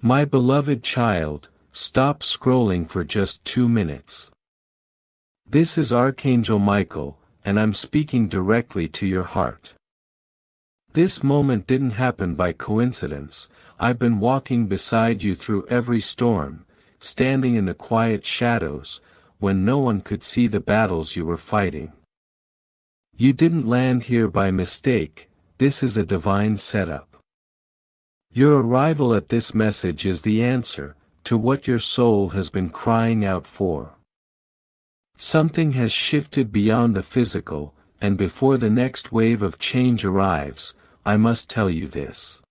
My beloved child, stop scrolling for just 2 minutes. This is Archangel Michael, and I'm speaking directly to your heart. This moment didn't happen by coincidence. I've been walking beside you through every storm, standing in the quiet shadows, when no one could see the battles you were fighting. You didn't land here by mistake. This is a divine setup. Your arrival at this message is the answer to what your soul has been crying out for. Something has shifted beyond the physical, and before the next wave of change arrives, I must tell you this.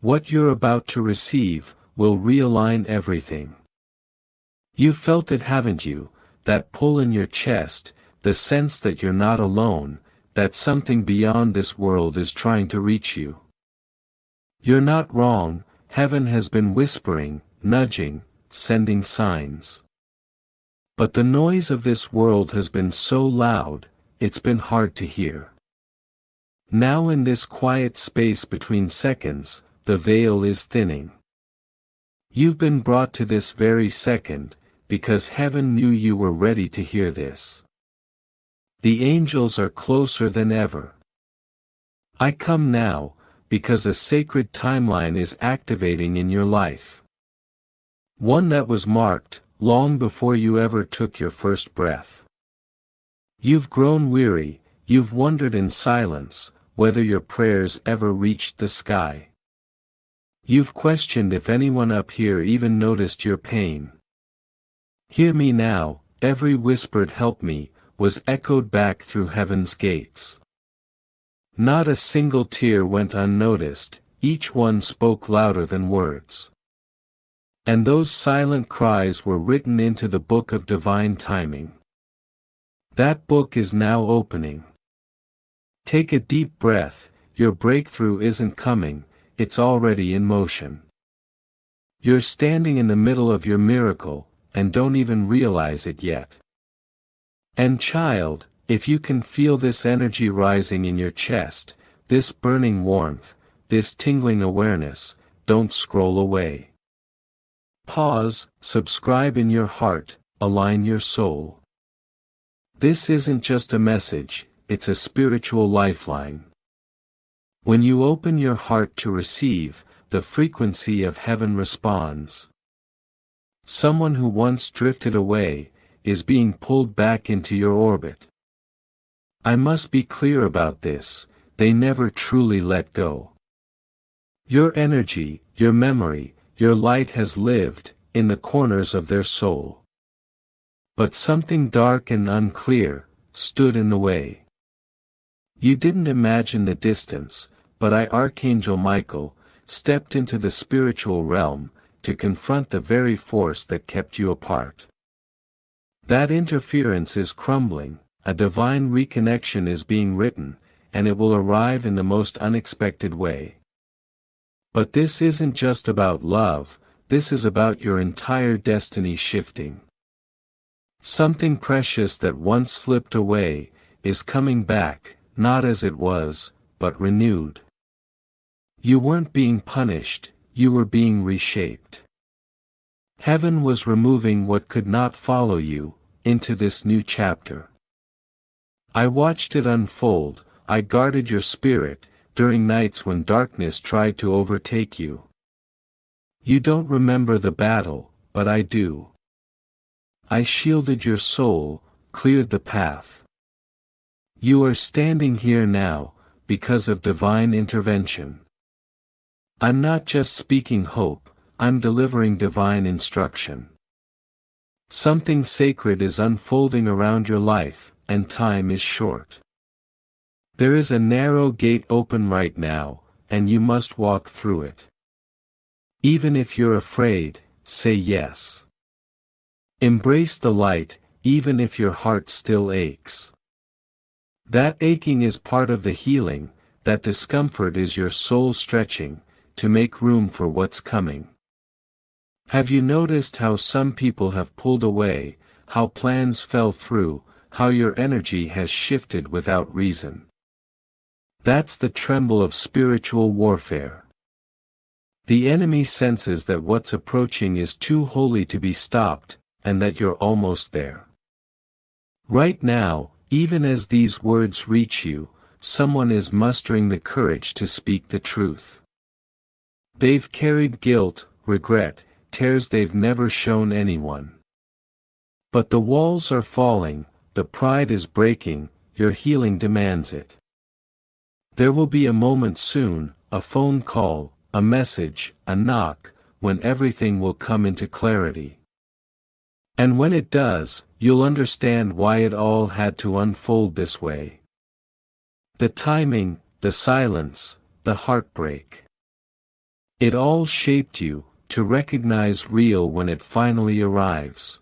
What you're about to receive will realign everything. You've felt it, haven't you? That pull in your chest, the sense that you're not alone, that something beyond this world is trying to reach you. You're not wrong. Heaven has been whispering, nudging, sending signs. But the noise of this world has been so loud, it's been hard to hear. Now in this quiet space between seconds, the veil is thinning. You've been brought to this very second, because heaven knew you were ready to hear this. The angels are closer than ever. I come now, because a sacred timeline is activating in your life. One that was marked, long before you ever took your first breath. You've grown weary, you've wondered in silence, whether your prayers ever reached the sky. You've questioned if anyone up here even noticed your pain. Hear me now, every whispered "help me" was echoed back through heaven's gates. Not a single tear went unnoticed, each one spoke louder than words. And those silent cries were written into the book of divine timing. That book is now opening. Take a deep breath. Your breakthrough isn't coming, it's already in motion. You're standing in the middle of your miracle, and don't even realize it yet. And child, if you can feel this energy rising in your chest, this burning warmth, this tingling awareness, don't scroll away. Pause, subscribe in your heart, align your soul. This isn't just a message, it's a spiritual lifeline. When you open your heart to receive, the frequency of heaven responds. Someone who once drifted away is being pulled back into your orbit. I must be clear about this, they never truly let go. Your energy, your memory, your light has lived in the corners of their soul. But something dark and unclear stood in the way. You didn't imagine the distance, but Archangel Michael, stepped into the spiritual realm to confront the very force that kept you apart. That interference is crumbling. A divine reconnection is being written, and it will arrive in the most unexpected way. But this isn't just about love, this is about your entire destiny shifting. Something precious that once slipped away, is coming back, not as it was, but renewed. You weren't being punished, you were being reshaped. Heaven was removing what could not follow you, into this new chapter. I watched it unfold. I guarded your spirit, during nights when darkness tried to overtake you. You don't remember the battle, but I do. I shielded your soul, cleared the path. You are standing here now, because of divine intervention. I'm not just speaking hope, I'm delivering divine instruction. Something sacred is unfolding around your life, and time is short. There is a narrow gate open right now, and you must walk through it. Even if you're afraid, say yes. Embrace the light, even if your heart still aches. That aching is part of the healing, that discomfort is your soul stretching, to make room for what's coming. Have you noticed how some people have pulled away, how plans fell through, how your energy has shifted without reason? That's the tremble of spiritual warfare. The enemy senses that what's approaching is too holy to be stopped, and that you're almost there. Right now, even as these words reach you, someone is mustering the courage to speak the truth. They've carried guilt, regret, tears they've never shown anyone. But the walls are falling, the pride is breaking, your healing demands it. There will be a moment soon, a phone call, a message, a knock, when everything will come into clarity. And when it does, you'll understand why it all had to unfold this way. The timing, the silence, the heartbreak. It all shaped you, to recognize real when it finally arrives.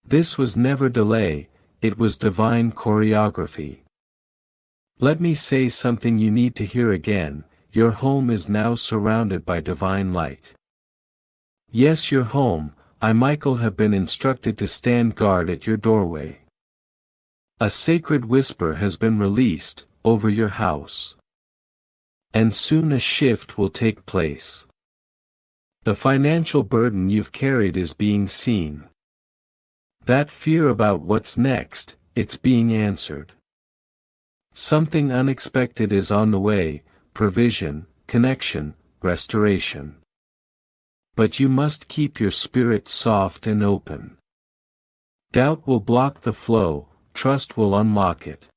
This was never delay, it was divine choreography. Let me say something you need to hear again. Your home is now surrounded by divine light. Yes, your home, I Michael have been instructed to stand guard at your doorway. A sacred whisper has been released, over your house. And soon a shift will take place. The financial burden you've carried is being seen. That fear about what's next, it's being answered. Something unexpected is on the way, provision, connection, restoration. But you must keep your spirit soft and open. Doubt will block the flow, trust will unlock it.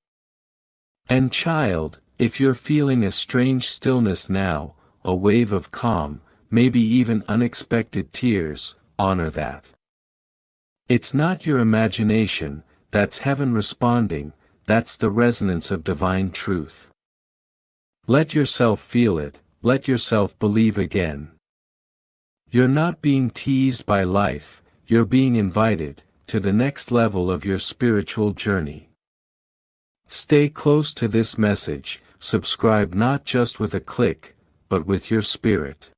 And child, if you're feeling a strange stillness now, a wave of calm, maybe even unexpected tears, honor that. It's not your imagination, that's heaven responding, that's the resonance of divine truth. Let yourself feel it, let yourself believe again. You're not being teased by life, you're being invited to the next level of your spiritual journey. Stay close to this message, subscribe not just with a click, but with your spirit.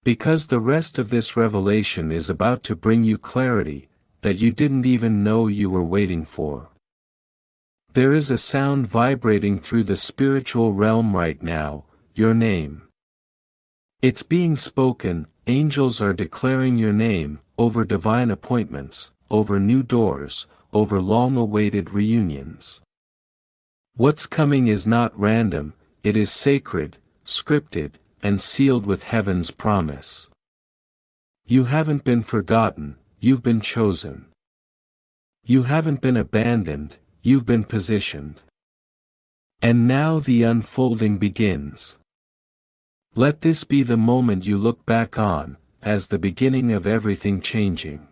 Because the rest of this revelation is about to bring you clarity that you didn't even know you were waiting for. There is a sound vibrating through the spiritual realm right now, your name. It's being spoken, angels are declaring your name, over divine appointments, over new doors, over long-awaited reunions. What's coming is not random, it is sacred, scripted, and sealed with heaven's promise. You haven't been forgotten, you've been chosen. You haven't been abandoned, you've been positioned. And now the unfolding begins. Let this be the moment you look back on, as the beginning of everything changing.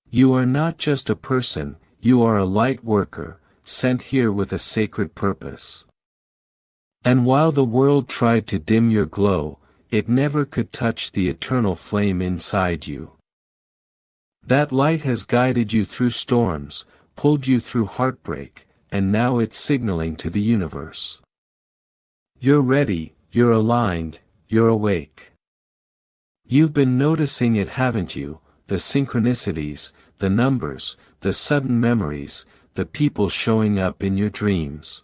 You are not just a person, you are a light worker, sent here with a sacred purpose. And while the world tried to dim your glow, it never could touch the eternal flame inside you. That light has guided you through storms, pulled you through heartbreak, and now it's signaling to the universe. You're ready, you're aligned, you're awake. You've been noticing it, haven't you? The synchronicities, the numbers, the sudden memories, the people showing up in your dreams.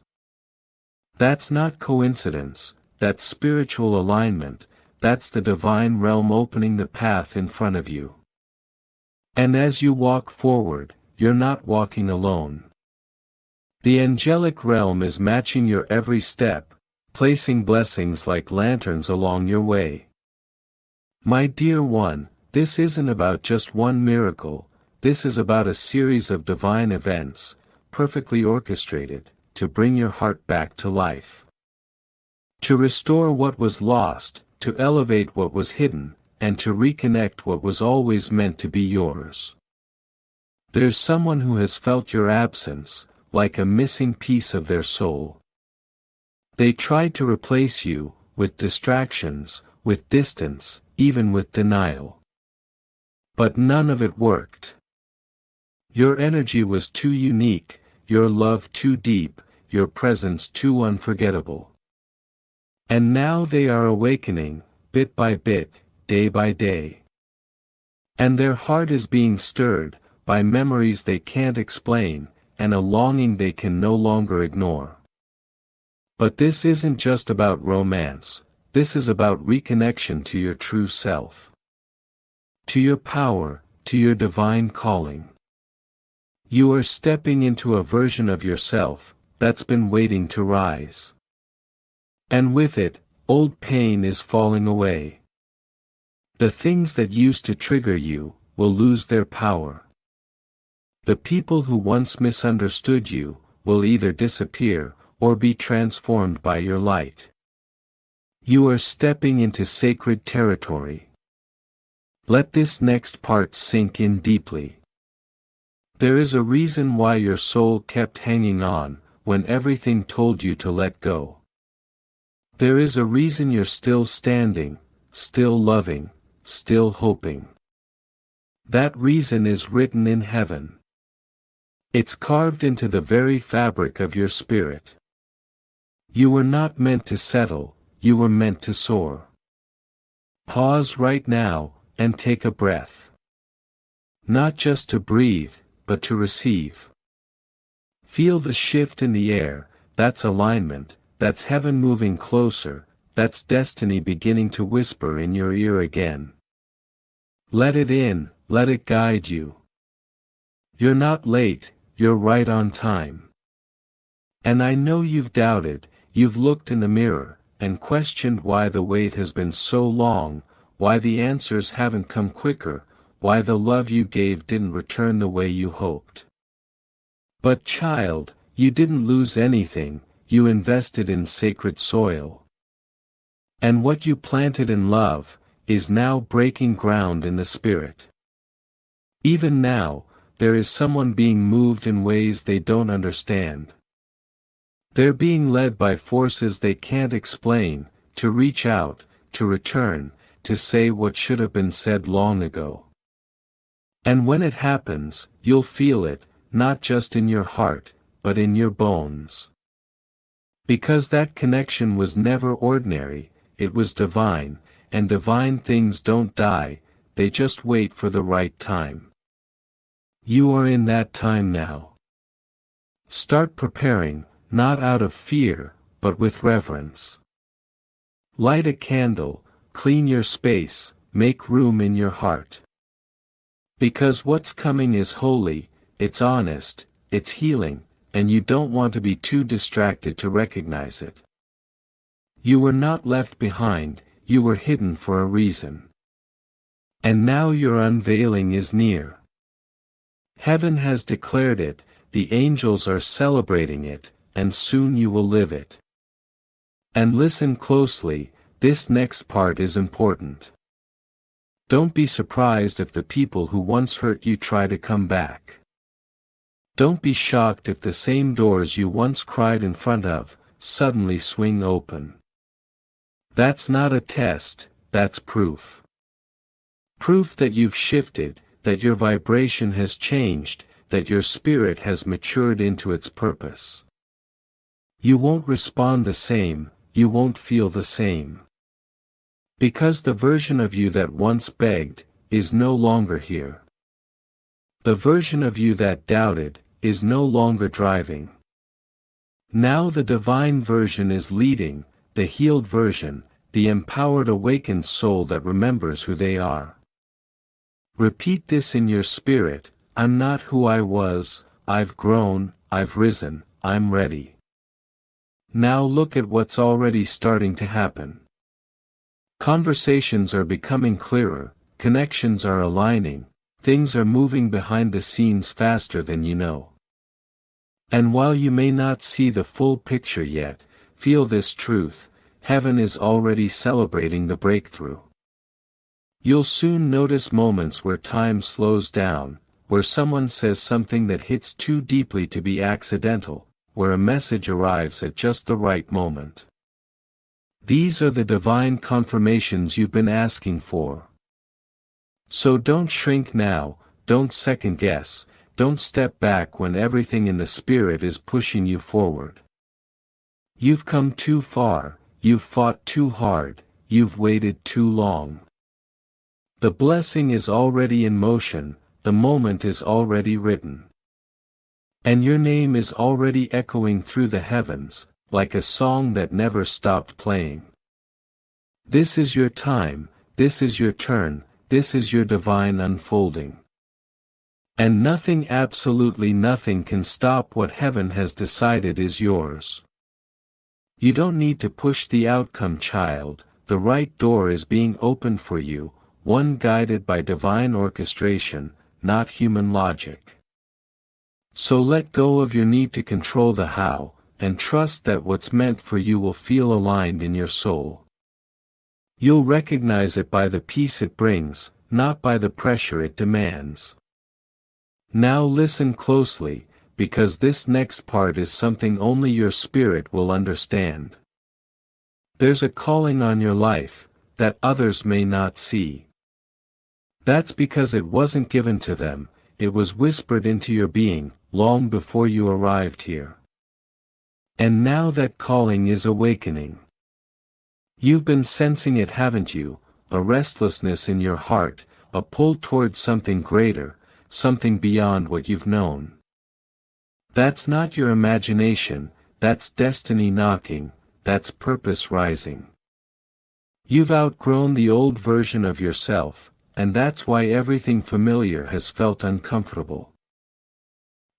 That's not coincidence, that's spiritual alignment, that's the divine realm opening the path in front of you. And as you walk forward, you're not walking alone. The angelic realm is matching your every step, placing blessings like lanterns along your way. My dear one, this isn't about just one miracle, this is about a series of divine events, perfectly orchestrated, to bring your heart back to life. To restore what was lost, to elevate what was hidden, and to reconnect what was always meant to be yours. There's someone who has felt your absence, like a missing piece of their soul. They tried to replace you, with distractions, with distance, even with denial. But none of it worked. Your energy was too unique, your love too deep, your presence too unforgettable. And now they are awakening, bit by bit, day by day. And their heart is being stirred, by memories they can't explain, and a longing they can no longer ignore. But this isn't just about romance, This is about reconnection to your true self. To your power, to your divine calling. You are stepping into a version of yourself that's been waiting to rise. And with it, old pain is falling away. The things that used to trigger you will lose their power. The people who once misunderstood you will either disappear or be transformed by your light. You are stepping into sacred territory. Let this next part sink in deeply. There is a reason why your soul kept hanging on when everything told you to let go. There is a reason you're still standing, still loving, still hoping. That reason is written in heaven. It's carved into the very fabric of your spirit. You were not meant to settle, you were meant to soar. Pause right now, and take a breath. Not just to breathe, but to receive. Feel the shift in the air, that's alignment, that's heaven moving closer, that's destiny beginning to whisper in your ear again. Let it in, let it guide you. You're not late, you're right on time. And I know you've doubted, you've looked in the mirror, and questioned why the wait has been so long, why the answers haven't come quicker, why the love you gave didn't return the way you hoped. But child, you didn't lose anything, you invested in sacred soil. And what you planted in love, is now breaking ground in the spirit. Even now, there is someone being moved in ways they don't understand. They're being led by forces they can't explain, to reach out, to return, to say what should have been said long ago. And when it happens, you'll feel it, not just in your heart, but in your bones. Because that connection was never ordinary, it was divine, and divine things don't die, they just wait for the right time. You are in that time now. Start preparing, not out of fear, but with reverence. Light a candle, clean your space, make room in your heart. Because what's coming is holy, it's honest, it's healing, and you don't want to be too distracted to recognize it. You were not left behind, you were hidden for a reason. And now your unveiling is near. Heaven has declared it, the angels are celebrating it, and soon you will live it. And listen closely, this next part is important. Don't be surprised if the people who once hurt you try to come back. Don't be shocked if the same doors you once cried in front of, suddenly swing open. That's not a test, that's proof. Proof that you've shifted, that your vibration has changed, that your spirit has matured into its purpose. You won't respond the same, you won't feel the same. Because the version of you that once begged, is no longer here. The version of you that doubted, is no longer driving. Now the divine version is leading, the healed version, the empowered awakened soul that remembers who they are. Repeat this in your spirit, I'm not who I was, I've grown, I've risen, I'm ready. Now look at what's already starting to happen. Conversations are becoming clearer, connections are aligning, things are moving behind the scenes faster than you know. And while you may not see the full picture yet, feel this truth, heaven is already celebrating the breakthrough. You'll soon notice moments where time slows down, where someone says something that hits too deeply to be accidental, where a message arrives at just the right moment. These are the divine confirmations you've been asking for. So don't shrink now, don't second guess, don't step back when everything in the spirit is pushing you forward. You've come too far, you've fought too hard, you've waited too long. The blessing is already in motion, the moment is already written. And your name is already echoing through the heavens, like a song that never stopped playing. This is your time, this is your turn, this is your divine unfolding. And nothing, absolutely nothing, can stop what heaven has decided is yours. You don't need to push the outcome, child. The right door is being opened for you, one guided by divine orchestration, not human logic. So let go of your need to control the how, and trust that what's meant for you will feel aligned in your soul. You'll recognize it by the peace it brings, not by the pressure it demands. Now listen closely, because this next part is something only your spirit will understand. There's a calling on your life that others may not see. That's because it wasn't given to them, it was whispered into your being, long before you arrived here. And now that calling is awakening. You've been sensing it, haven't you? A restlessness in your heart, a pull towards something greater, something beyond what you've known. That's not your imagination, that's destiny knocking, that's purpose rising. You've outgrown the old version of yourself, and that's why everything familiar has felt uncomfortable.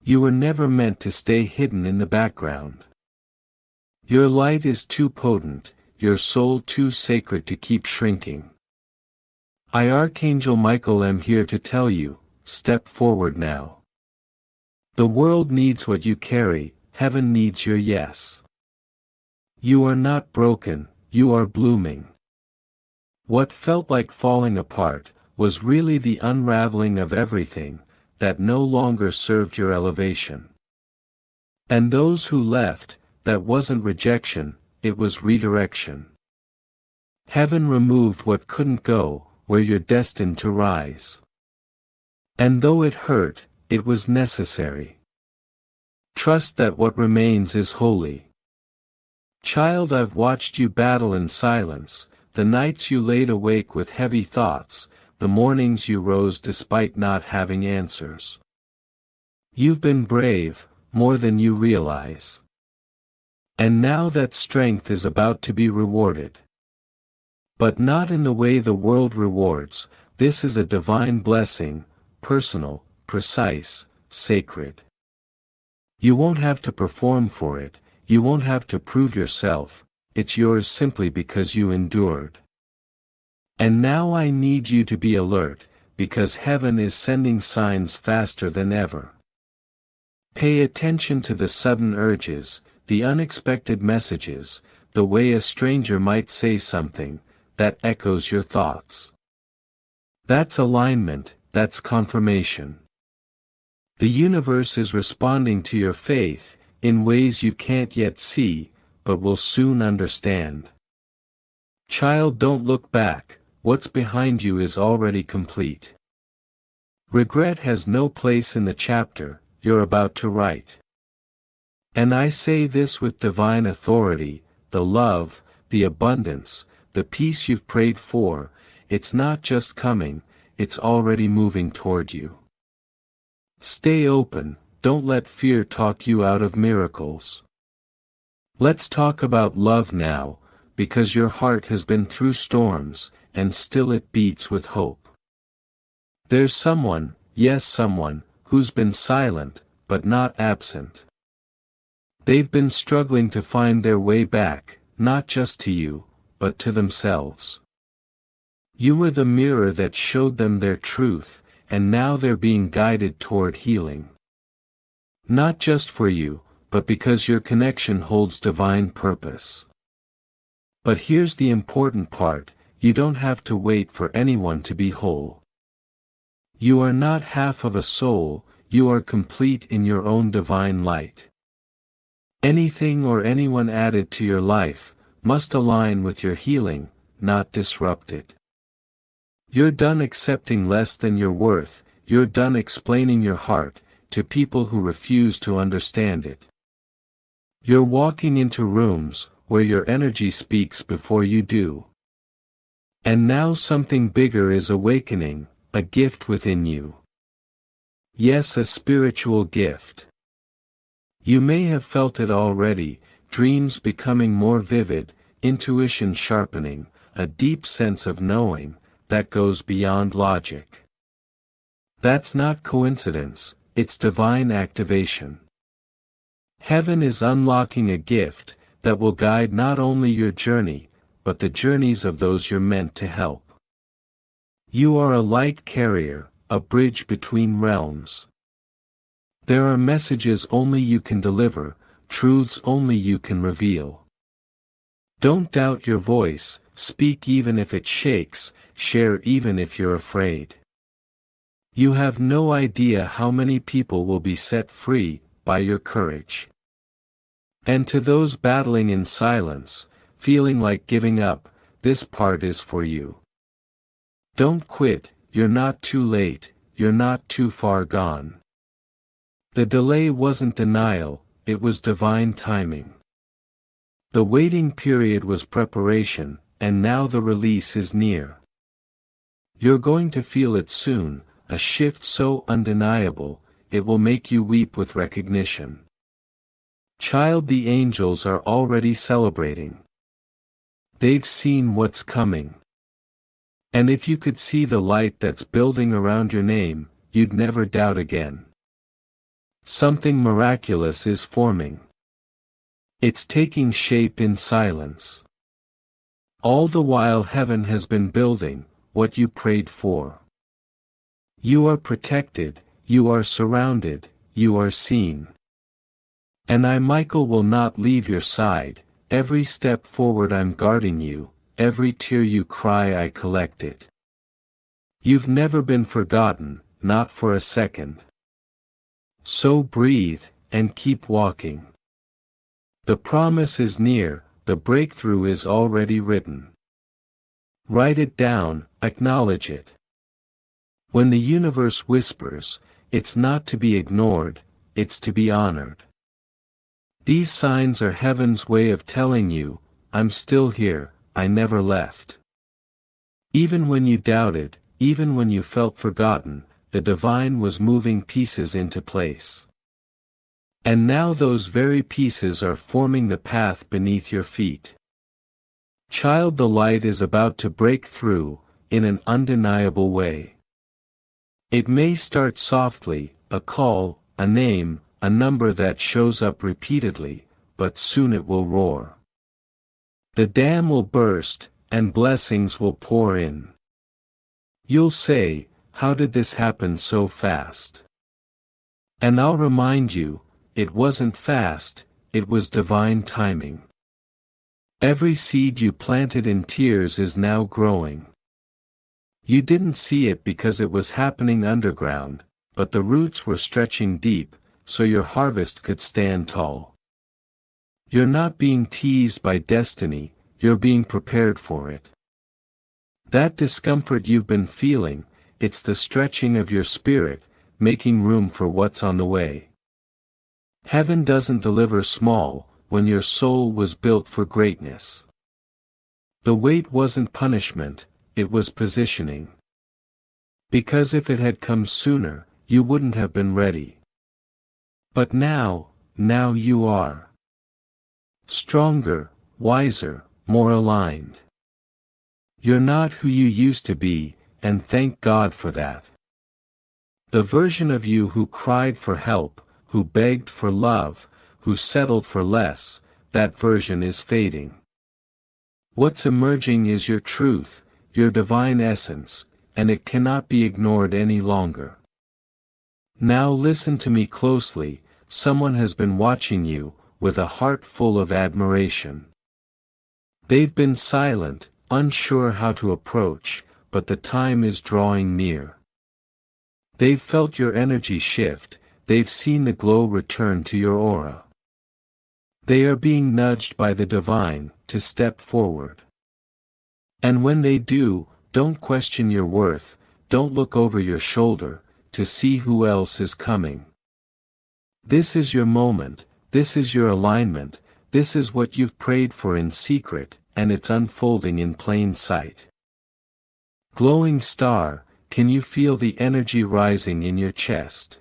You were never meant to stay hidden in the background. Your light is too potent, your soul too sacred to keep shrinking. I, Archangel Michael, am here to tell you, step forward now. The world needs what you carry, heaven needs your yes. You are not broken, you are blooming. What felt like falling apart was really the unraveling of everything that no longer served your elevation. And those who left, that wasn't rejection, it was redirection. Heaven removed what couldn't go, where you're destined to rise. And though it hurt, it was necessary. Trust that what remains is holy. Child, I've watched you battle in silence, the nights you laid awake with heavy thoughts, the mornings you rose despite not having answers. You've been brave, more than you realize. And now that strength is about to be rewarded. But not in the way the world rewards. This is a divine blessing, personal, precise, sacred. You won't have to perform for it, you won't have to prove yourself, it's yours simply because you endured. And now I need you to be alert, because heaven is sending signs faster than ever. Pay attention to the sudden urges, the unexpected messages, the way a stranger might say something that echoes your thoughts. That's alignment, that's confirmation. The universe is responding to your faith, in ways you can't yet see, but will soon understand. Child, don't look back, what's behind you is already complete. Regret has no place in the chapter you're about to write. And I say this with divine authority, the love, the abundance, the peace you've prayed for, it's not just coming, it's already moving toward you. Stay open, don't let fear talk you out of miracles. Let's talk about love now, because your heart has been through storms, and still it beats with hope. There's someone, yes someone, who's been silent, but not absent. They've been struggling to find their way back, not just to you, but to themselves. You were the mirror that showed them their truth, and now they're being guided toward healing. Not just for you, but because your connection holds divine purpose. But here's the important part, you don't have to wait for anyone to be whole. You are not half of a soul, you are complete in your own divine light. Anything or anyone added to your life must align with your healing, not disrupt it. You're done accepting less than your worth, you're done explaining your heart to people who refuse to understand it. You're walking into rooms where your energy speaks before you do. And now something bigger is awakening, a gift within you. Yes, a spiritual gift. You may have felt it already, dreams becoming more vivid, intuition sharpening, a deep sense of knowing, that goes beyond logic. That's not coincidence, it's divine activation. Heaven is unlocking a gift that will guide not only your journey, but the journeys of those you're meant to help. You are a light carrier, a bridge between realms. There are messages only you can deliver, truths only you can reveal. Don't doubt your voice, speak even if it shakes, share even if you're afraid. You have no idea how many people will be set free by your courage. And to those battling in silence, feeling like giving up, this part is for you. Don't quit, you're not too late, you're not too far gone. The delay wasn't denial, it was divine timing. The waiting period was preparation, and now the release is near. You're going to feel it soon, a shift so undeniable, it will make you weep with recognition. Child, the angels are already celebrating. They've seen what's coming. And if you could see the light that's building around your name, you'd never doubt again. Something miraculous is forming. It's taking shape in silence. All the while heaven has been building what you prayed for. You are protected, you are surrounded, you are seen. And I, Michael, will not leave your side. Every step forward I'm guarding you, every tear you cry I collect it. You've never been forgotten, not for a second. So breathe, and keep walking. The promise is near, the breakthrough is already written. Write it down, acknowledge it. When the universe whispers, it's not to be ignored, it's to be honored. These signs are heaven's way of telling you, I'm still here, I never left. Even when you doubted, even when you felt forgotten, the divine was moving pieces into place. And now those very pieces are forming the path beneath your feet. Child, the light is about to break through, in an undeniable way. It may start softly, a call, a name, a number that shows up repeatedly, but soon it will roar. The dam will burst, and blessings will pour in. You'll say, how did this happen so fast? And I'll remind you, it wasn't fast, it was divine timing. Every seed you planted in tears is now growing. You didn't see it because it was happening underground, but the roots were stretching deep, so your harvest could stand tall. You're not being teased by destiny, you're being prepared for it. That discomfort you've been feeling, it's the stretching of your spirit, making room for what's on the way. Heaven doesn't deliver small, when your soul was built for greatness. The wait wasn't punishment, it was positioning. Because if it had come sooner, you wouldn't have been ready. But now you are. Stronger, wiser, more aligned. You're not who you used to be, and thank God for that. The version of you who cried for help, who begged for love, who settled for less, that version is fading. What's emerging is your truth, your divine essence, and it cannot be ignored any longer. Now listen to me closely, someone has been watching you, with a heart full of admiration. They've been silent, unsure how to approach, but the time is drawing near. They've felt your energy shift, they've seen the glow return to your aura. They are being nudged by the divine, to step forward. And when they do, don't question your worth, don't look over your shoulder, to see who else is coming. This is your moment, this is your alignment, this is what you've prayed for in secret, and it's unfolding in plain sight. Glowing star, can you feel the energy rising in your chest?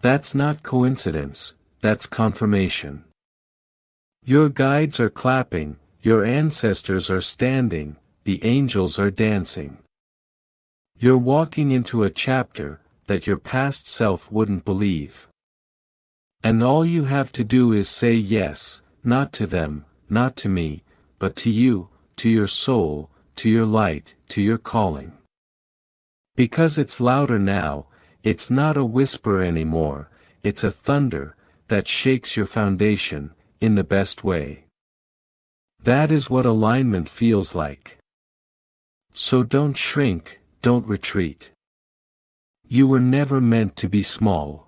That's not coincidence, that's confirmation. Your guides are clapping, your ancestors are standing, the angels are dancing. You're walking into a chapter that your past self wouldn't believe. And all you have to do is say yes, not to them, not to me, but to you, to your soul, to your light, to your calling. Because it's louder now, it's not a whisper anymore, it's a thunder that shakes your foundation, in the best way. That is what alignment feels like. So don't shrink, don't retreat. You were never meant to be small.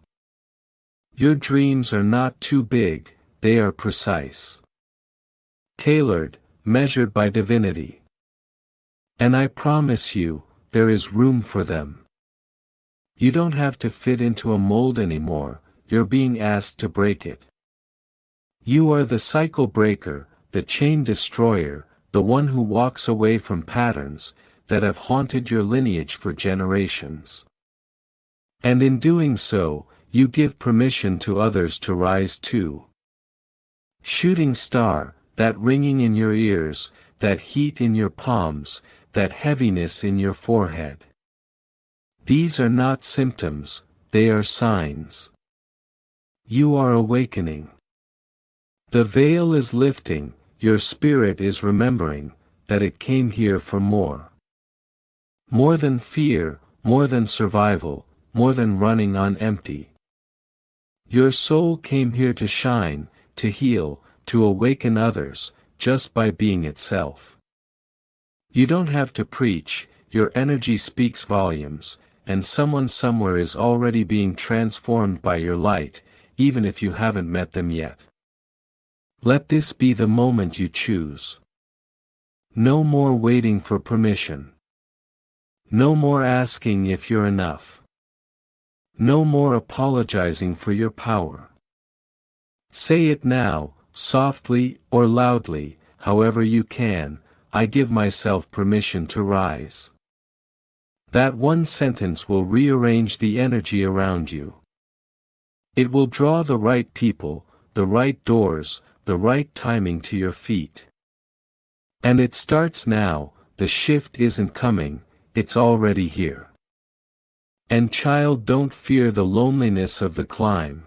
Your dreams are not too big, they are precise. Tailored, measured by divinity. And I promise you, there is room for them. You don't have to fit into a mold anymore, you're being asked to break it. You are the cycle breaker, the chain destroyer, the one who walks away from patterns that have haunted your lineage for generations. And in doing so, you give permission to others to rise too. Shooting star, that ringing in your ears, that heat in your palms, that heaviness in your forehead. These are not symptoms, they are signs. You are awakening. The veil is lifting, your spirit is remembering that it came here for more. More than fear, more than survival, more than running on empty. Your soul came here to shine, to heal, to awaken others, just by being itself. You don't have to preach, your energy speaks volumes, and someone somewhere is already being transformed by your light, even if you haven't met them yet. Let this be the moment you choose. No more waiting for permission. No more asking if you're enough. No more apologizing for your power. Say it now, softly or loudly, however you can, I give myself permission to rise. That one sentence will rearrange the energy around you. It will draw the right people, the right doors, the right timing to your feet. And it starts now, the shift isn't coming, it's already here. And child, don't fear the loneliness of the climb.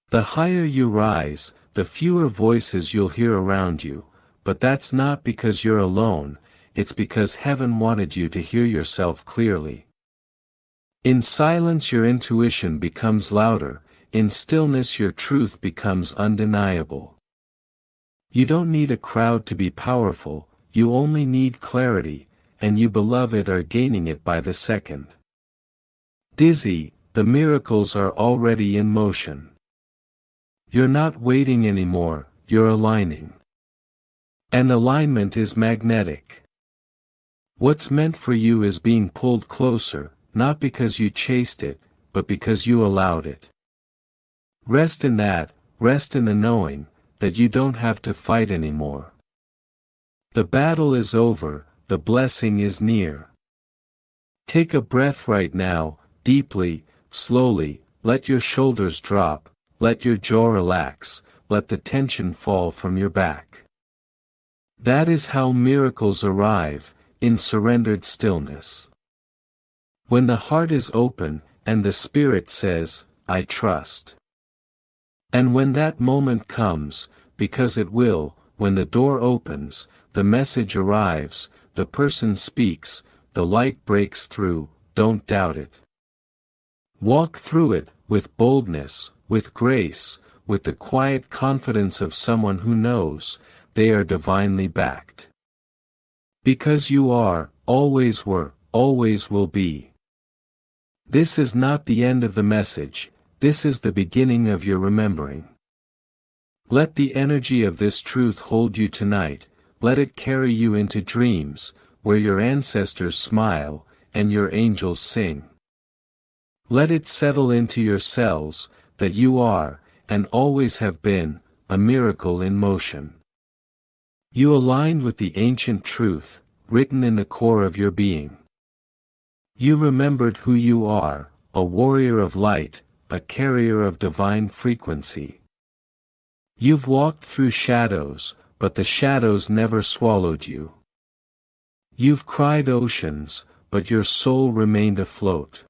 The higher you rise, the fewer voices you'll hear around you, but that's not because you're alone, it's because heaven wanted you to hear yourself clearly. In silence your intuition becomes louder, in stillness your truth becomes undeniable. You don't need a crowd to be powerful, you only need clarity, and you beloved are gaining it by the second. Dizzy, the miracles are already in motion. You're not waiting anymore, you're aligning. And alignment is magnetic. What's meant for you is being pulled closer, not because you chased it, but because you allowed it. Rest in that, rest in the knowing, that you don't have to fight anymore. The battle is over, the blessing is near. Take a breath right now, deeply, slowly, let your shoulders drop, let your jaw relax, let the tension fall from your back. That is how miracles arrive, in surrendered stillness. When the heart is open, and the spirit says, I trust. And when that moment comes, because it will, when the door opens, the message arrives, the person speaks, the light breaks through, don't doubt it. Walk through it, with boldness, with grace, with the quiet confidence of someone who knows, they are divinely backed. Because you are, always were, always will be. This is not the end of the message, this is the beginning of your remembering. Let the energy of this truth hold you tonight, let it carry you into dreams, where your ancestors smile, and your angels sing. Let it settle into your cells, that you are, and always have been, a miracle in motion. You aligned with the ancient truth, written in the core of your being. You remembered who you are, a warrior of light, a carrier of divine frequency. You've walked through shadows, but the shadows never swallowed you. You've cried oceans, but your soul remained afloat.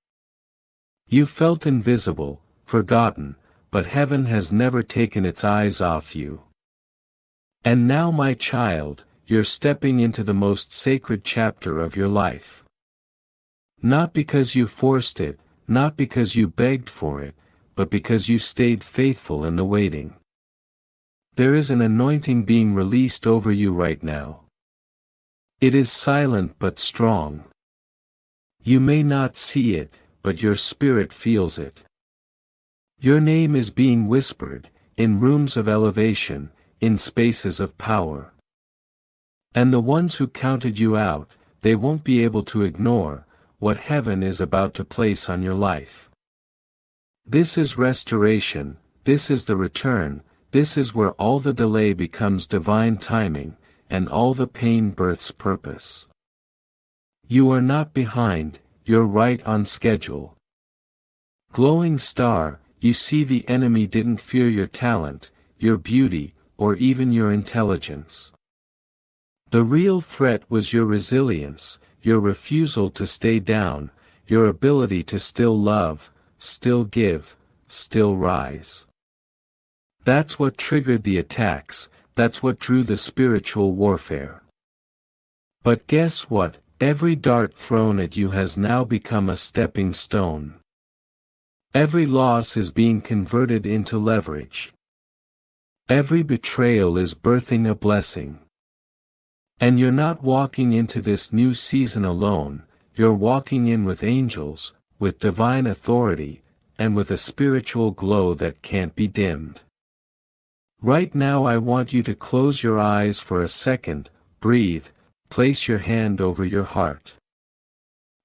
You felt invisible, forgotten, but heaven has never taken its eyes off you. And now, my child, you're stepping into the most sacred chapter of your life. Not because you forced it, not because you begged for it, but because you stayed faithful in the waiting. There is an anointing being released over you right now. It is silent but strong. You may not see it, but your spirit feels it. Your name is being whispered, in rooms of elevation, in spaces of power. And the ones who counted you out, they won't be able to ignore what heaven is about to place on your life. This is restoration, this is the return, this is where all the delay becomes divine timing, and all the pain births purpose. You are not behind, you're right on schedule. Glowing star, you see the enemy didn't fear your talent, your beauty, or even your intelligence. The real threat was your resilience, your refusal to stay down, your ability to still love, still give, still rise. That's what triggered the attacks, that's what drew the spiritual warfare. But guess what? Every dart thrown at you has now become a stepping stone. Every loss is being converted into leverage. Every betrayal is birthing a blessing. And you're not walking into this new season alone, you're walking in with angels, with divine authority, and with a spiritual glow that can't be dimmed. Right now I want you to close your eyes for a second, breathe, place your hand over your heart.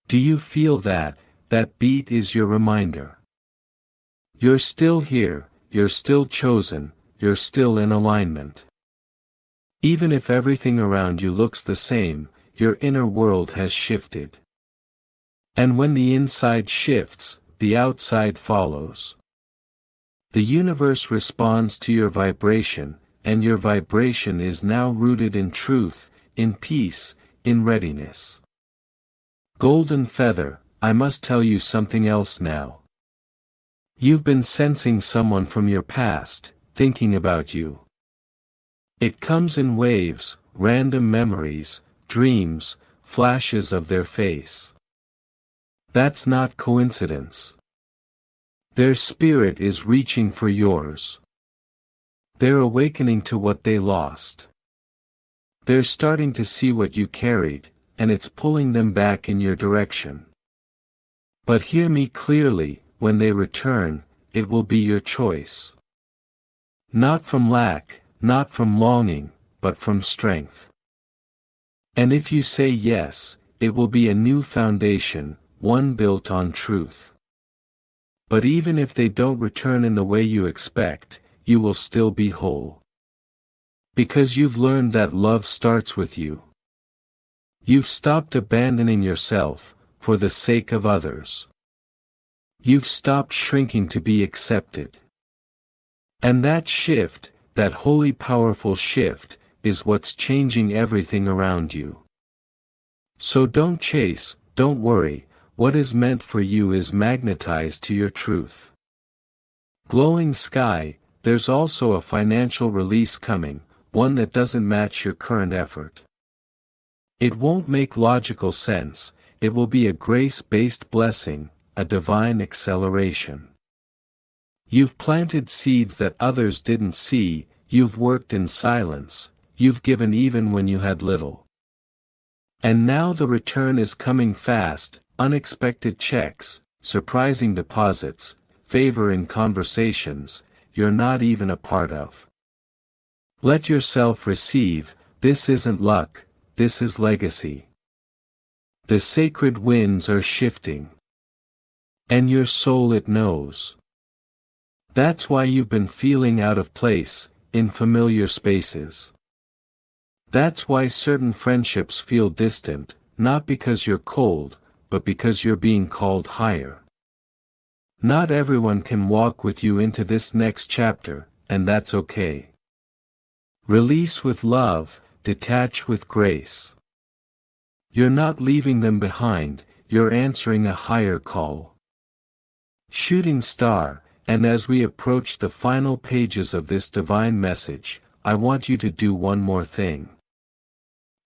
Do you feel that? That beat is your reminder. You're still here, you're still chosen, you're still in alignment. Even if everything around you looks the same, your inner world has shifted. And when the inside shifts, the outside follows. The universe responds to your vibration, and your vibration is now rooted in truth, in peace, in readiness. Golden feather, I must tell you something else now. You've been sensing someone from your past, thinking about you. It comes in waves, random memories, dreams, flashes of their face. That's not coincidence. Their spirit is reaching for yours. They're awakening to what they lost. They're starting to see what you carried, and it's pulling them back in your direction. But hear me clearly, when they return, it will be your choice. Not from lack, not from longing, but from strength. And if you say yes, it will be a new foundation, one built on truth. But even if they don't return in the way you expect, you will still be whole. Because you've learned that love starts with you. You've stopped abandoning yourself, for the sake of others. You've stopped shrinking to be accepted. And that shift, that holy powerful shift, is what's changing everything around you. So don't chase, don't worry, what is meant for you is magnetized to your truth. Glowing sky, there's also a financial release coming, one that doesn't match your current effort. It won't make logical sense, it will be a grace-based blessing, a divine acceleration. You've planted seeds that others didn't see, you've worked in silence, you've given even when you had little. And now the return is coming fast, unexpected checks, surprising deposits, favor in conversations, you're not even a part of. Let yourself receive, this isn't luck, this is legacy. The sacred winds are shifting. And your soul it knows. That's why you've been feeling out of place, in familiar spaces. That's why certain friendships feel distant, not because you're cold, but because you're being called higher. Not everyone can walk with you into this next chapter, and that's okay. Release with love, detach with grace. You're not leaving them behind, you're answering a higher call. Shooting star, and as we approach the final pages of this divine message, I want you to do one more thing.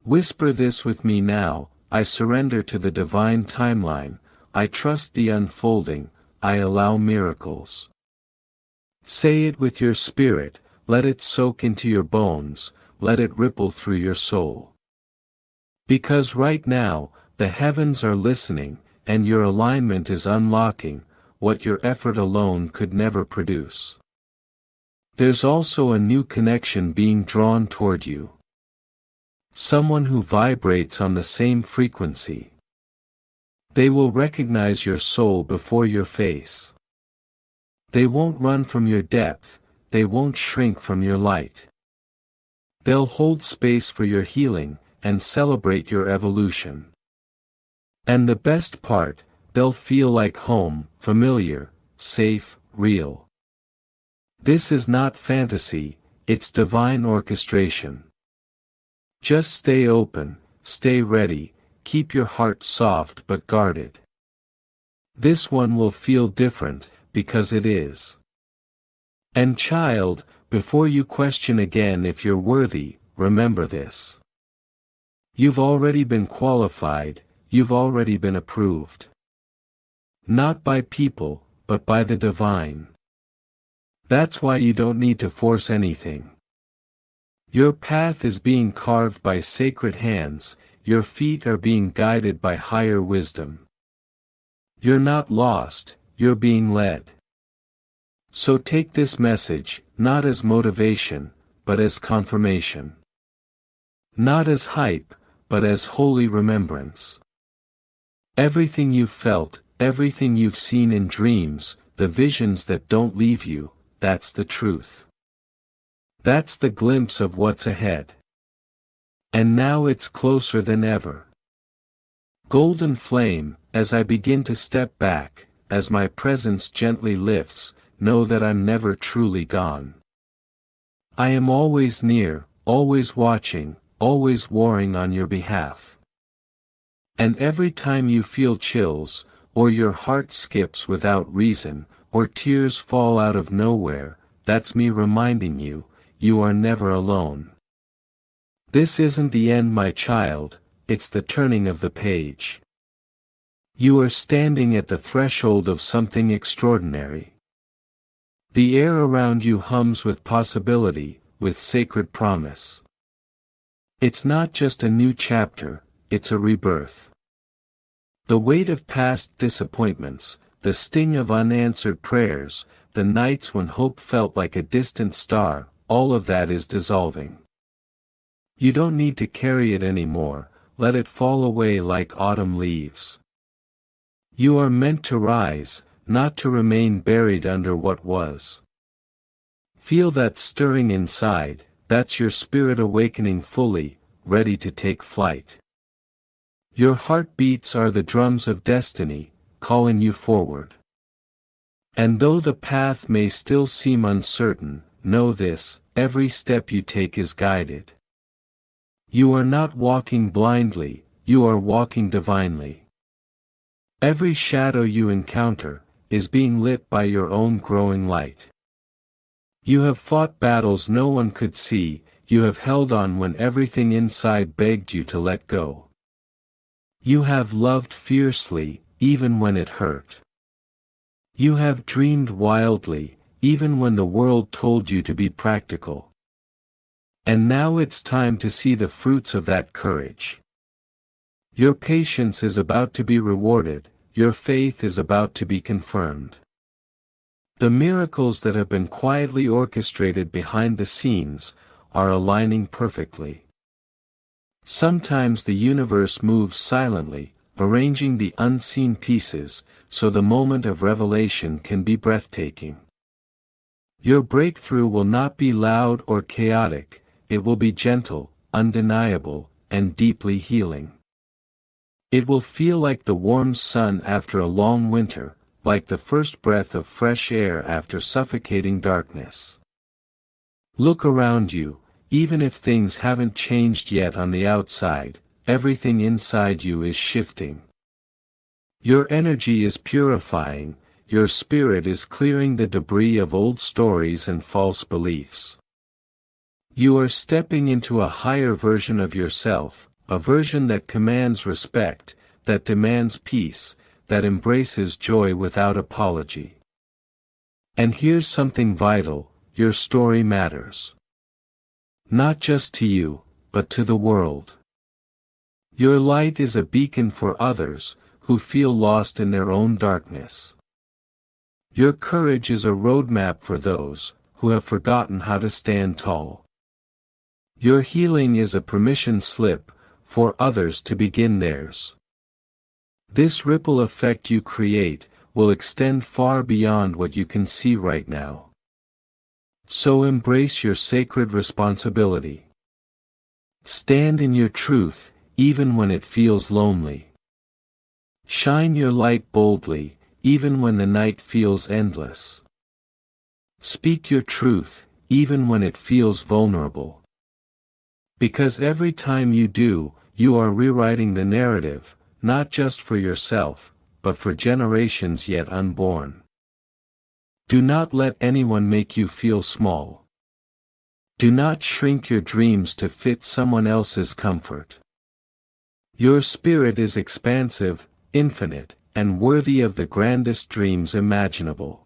Whisper this with me now: I surrender to the divine timeline, I trust the unfolding, I allow miracles. Say it with your spirit, let it soak into your bones, let it ripple through your soul. Because right now, the heavens are listening, and your alignment is unlocking what your effort alone could never produce. There's also a new connection being drawn toward you. Someone who vibrates on the same frequency. They will recognize your soul before your face. They won't run from your depth, they won't shrink from your light. They'll hold space for your healing, and celebrate your evolution. And the best part, they'll feel like home, familiar, safe, real. This is not fantasy, it's divine orchestration. Just stay open, stay ready, keep your heart soft but guarded. This one will feel different, because it is. And child, before you question again if you're worthy, remember this. You've already been qualified, you've already been approved. Not by people, but by the divine. That's why you don't need to force anything. Your path is being carved by sacred hands, your feet are being guided by higher wisdom. You're not lost, you're being led. So take this message, not as motivation, but as confirmation. Not as hype, but as holy remembrance. Everything you've felt, everything you've seen in dreams, the visions that don't leave you, that's the truth. That's the glimpse of what's ahead. And now it's closer than ever. Golden flame, as I begin to step back, as my presence gently lifts, know that I'm never truly gone. I am always near, always watching, always warring on your behalf. And every time you feel chills, or your heart skips without reason, or tears fall out of nowhere, that's me reminding you, you are never alone. This isn't the end, my child, it's the turning of the page. You are standing at the threshold of something extraordinary. The air around you hums with possibility, with sacred promise. It's not just a new chapter, it's a rebirth. The weight of past disappointments, the sting of unanswered prayers, the nights when hope felt like a distant star, all of that is dissolving. You don't need to carry it anymore, let it fall away like autumn leaves. You are meant to rise, not to remain buried under what was. Feel that stirring inside, that's your spirit awakening fully, ready to take flight. Your heartbeats are the drums of destiny, calling you forward. And though the path may still seem uncertain, know this, every step you take is guided. You are not walking blindly, you are walking divinely. Every shadow you encounter is being lit by your own growing light. You have fought battles no one could see, you have held on when everything inside begged you to let go. You have loved fiercely, even when it hurt. You have dreamed wildly, even when the world told you to be practical. And now it's time to see the fruits of that courage. Your patience is about to be rewarded, your faith is about to be confirmed. The miracles that have been quietly orchestrated behind the scenes are aligning perfectly. Sometimes the universe moves silently, arranging the unseen pieces, so the moment of revelation can be breathtaking. Your breakthrough will not be loud or chaotic, it will be gentle, undeniable, and deeply healing. It will feel like the warm sun after a long winter, like the first breath of fresh air after suffocating darkness. Look around you, even if things haven't changed yet on the outside, everything inside you is shifting. Your energy is purifying, your spirit is clearing the debris of old stories and false beliefs. You are stepping into a higher version of yourself, a version that commands respect, that demands peace, that embraces joy without apology. And here's something vital: your story matters. Not just to you, but to the world. Your light is a beacon for others, who feel lost in their own darkness. Your courage is a roadmap for those, who have forgotten how to stand tall. Your healing is a permission slip, for others to begin theirs. This ripple effect you create, will extend far beyond what you can see right now. So embrace your sacred responsibility. Stand in your truth, even when it feels lonely. Shine your light boldly, even when the night feels endless. Speak your truth, even when it feels vulnerable. Because every time you do, you are rewriting the narrative, not just for yourself, but for generations yet unborn. Do not let anyone make you feel small. Do not shrink your dreams to fit someone else's comfort. Your spirit is expansive, infinite, and worthy of the grandest dreams imaginable.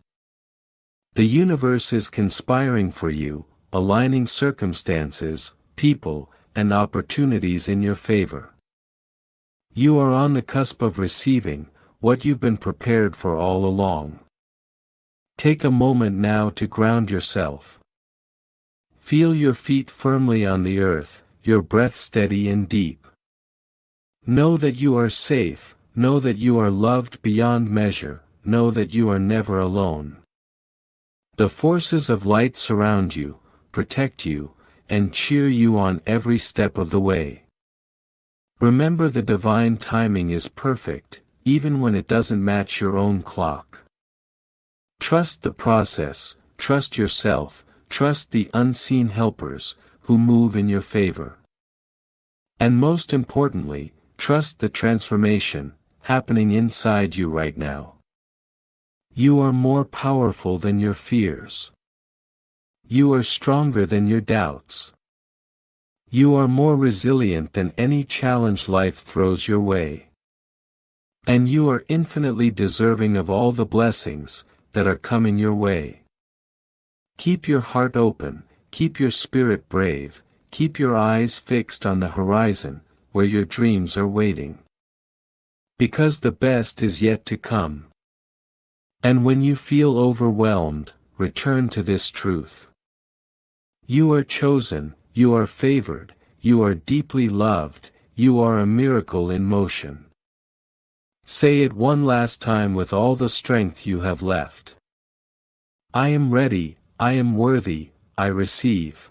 The universe is conspiring for you, aligning circumstances, people, and opportunities in your favor. You are on the cusp of receiving what you've been prepared for all along. Take a moment now to ground yourself. Feel your feet firmly on the earth, your breath steady and deep. Know that you are safe, know that you are loved beyond measure, know that you are never alone. The forces of light surround you, protect you, and cheer you on every step of the way. Remember, the divine timing is perfect, even when it doesn't match your own clock. Trust the process, trust yourself, trust the unseen helpers, who move in your favor. And most importantly, trust the transformation, happening inside you right now. You are more powerful than your fears. You are stronger than your doubts. You are more resilient than any challenge life throws your way. And you are infinitely deserving of all the blessings that are coming your way. Keep your heart open, keep your spirit brave, keep your eyes fixed on the horizon, where your dreams are waiting. Because the best is yet to come. And when you feel overwhelmed, return to this truth. You are chosen, you are favored, you are deeply loved, you are a miracle in motion. Say it one last time with all the strength you have left. I am ready, I am worthy, I receive.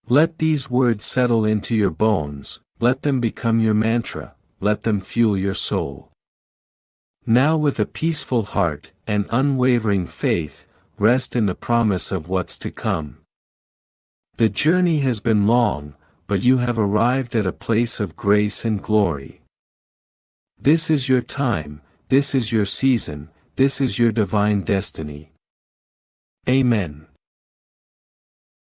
Let these words settle into your bones, let them become your mantra, let them fuel your soul. Now, with a peaceful heart and unwavering faith, rest in the promise of what's to come. The journey has been long, but you have arrived at a place of grace and glory. This is your time, this is your season, this is your divine destiny. Amen.